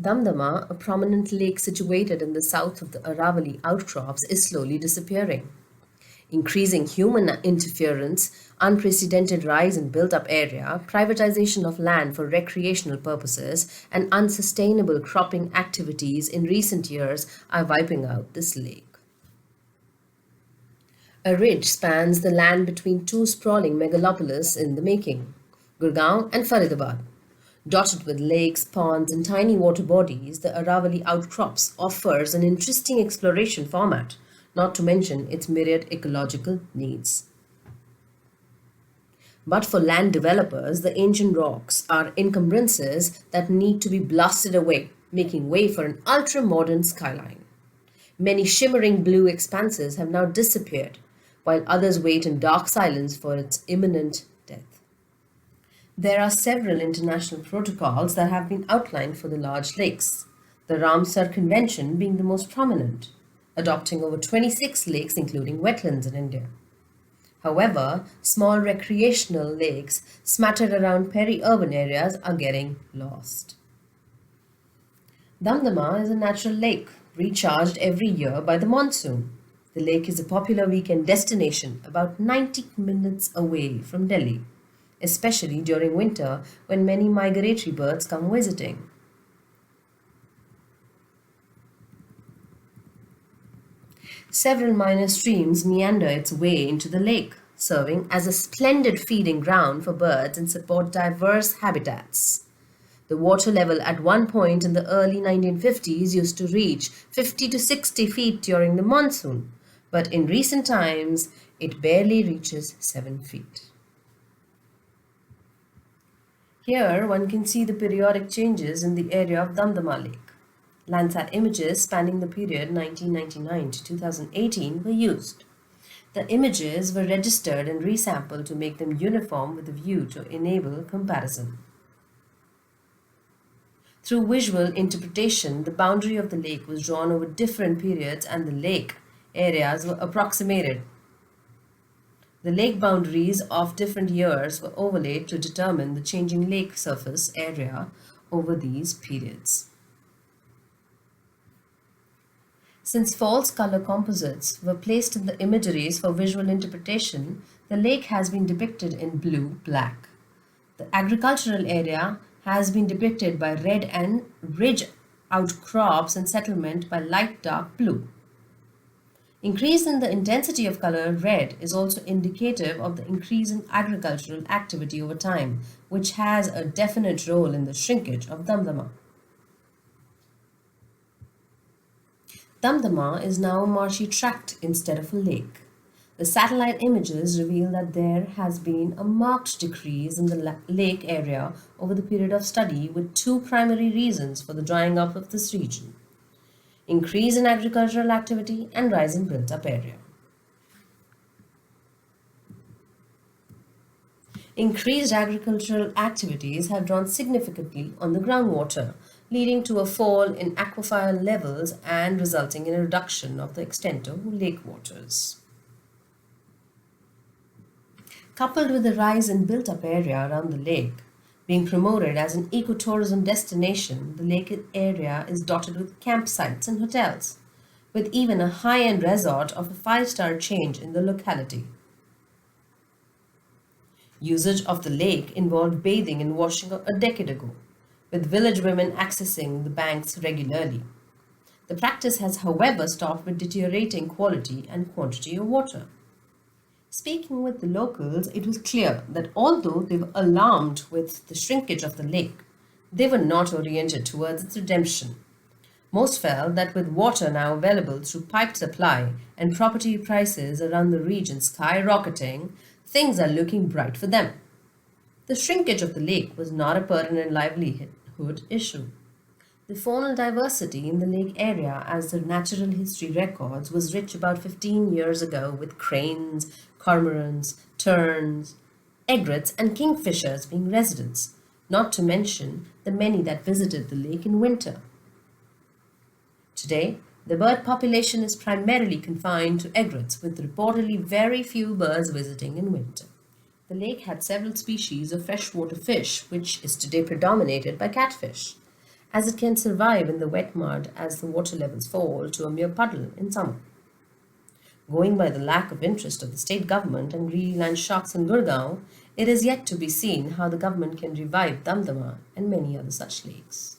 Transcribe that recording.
Damdama, a prominent lake situated in the south of the Aravalli outcrops, is slowly disappearing. Increasing human interference, unprecedented rise in built up area, privatization of land for recreational purposes, and unsustainable cropping activities in recent years are wiping out this lake. A ridge spans the land between two sprawling megalopolis in the making, Gurgaon and Faridabad. Dotted with lakes, ponds, and tiny water bodies, the Aravalli outcrops offers an interesting exploration format, not to mention its myriad ecological needs. But for land developers, the ancient rocks are encumbrances that need to be blasted away, making way for an ultra modern skyline. Many shimmering blue expanses have now disappeared, while others wait in dark silence for its imminent death. There are several international protocols that have been outlined for the large lakes, the Ramsar Convention being the most prominent, adopting over 26 lakes, including wetlands in India. However, small recreational lakes smattered around peri-urban areas are getting lost. Damdama is a natural lake recharged every year by the monsoon. The lake is a popular weekend destination about 90 minutes away from Delhi, especially during winter when many migratory birds come visiting. Several minor streams meander its way into the lake, serving as a splendid feeding ground for birds and support diverse habitats. The water level at one point in the early 1950s used to reach 50 to 60 feet during the monsoon, but in recent times it barely reaches 7 feet. Here one can see the periodic changes in the area of Damdama Lake. Landsat images spanning the period 1999 to 2018 were used. The images were registered and resampled to make them uniform with a view to enable comparison. Through visual interpretation, the boundary of the lake was drawn over different periods and the lake areas were approximated. The lake boundaries of different years were overlaid to determine the changing lake surface area over these periods. Since false color composites were placed in the imageries for visual interpretation, the lake has been depicted in blue-black. The agricultural area has been depicted by red and ridge outcrops and settlement by light dark blue. Increase in the intensity of color red is also indicative of the increase in agricultural activity over time, which has a definite role in the shrinkage of Damdama. Damdama is now a marshy tract instead of a lake. The satellite images reveal that there has been a marked decrease in the lake area over the period of study, with two primary reasons for the drying up of this region: increase in agricultural activity and rise in built up area. Increased agricultural activities have drawn significantly on the groundwater, leading to a fall in aquifer levels and resulting in a reduction of the extent of lake waters. Coupled with the rise in built-up area around the lake, being promoted as an ecotourism destination, the lake area is dotted with campsites and hotels, with even a high-end resort of a five-star chain in the locality. Usage of the lake involved bathing and washing a decade ago, with village women accessing the banks regularly. The practice has, however, stopped with deteriorating quality and quantity of water. Speaking with the locals, it was clear that although they were alarmed with the shrinkage of the lake, they were not oriented towards its redemption. Most felt that with water now available through piped supply and property prices around the region skyrocketing, things are looking bright for them. The shrinkage of the lake was not a permanent livelihood issue. The faunal diversity in the lake area, as the natural history records, was rich about 15 years ago, with cranes, cormorants, terns, egrets, and kingfishers being residents, not to mention the many that visited the lake in winter. Today, the bird population is primarily confined to egrets, with reportedly very few birds visiting in winter. The lake had several species of freshwater fish, which is today predominated by catfish. as it can survive in the wet mud as the water levels fall to a mere puddle in summer. Going by the lack of interest of the state government and greedy land sharks in Gurgaon, it is yet to be seen how the government can revive Damdama and many other such lakes.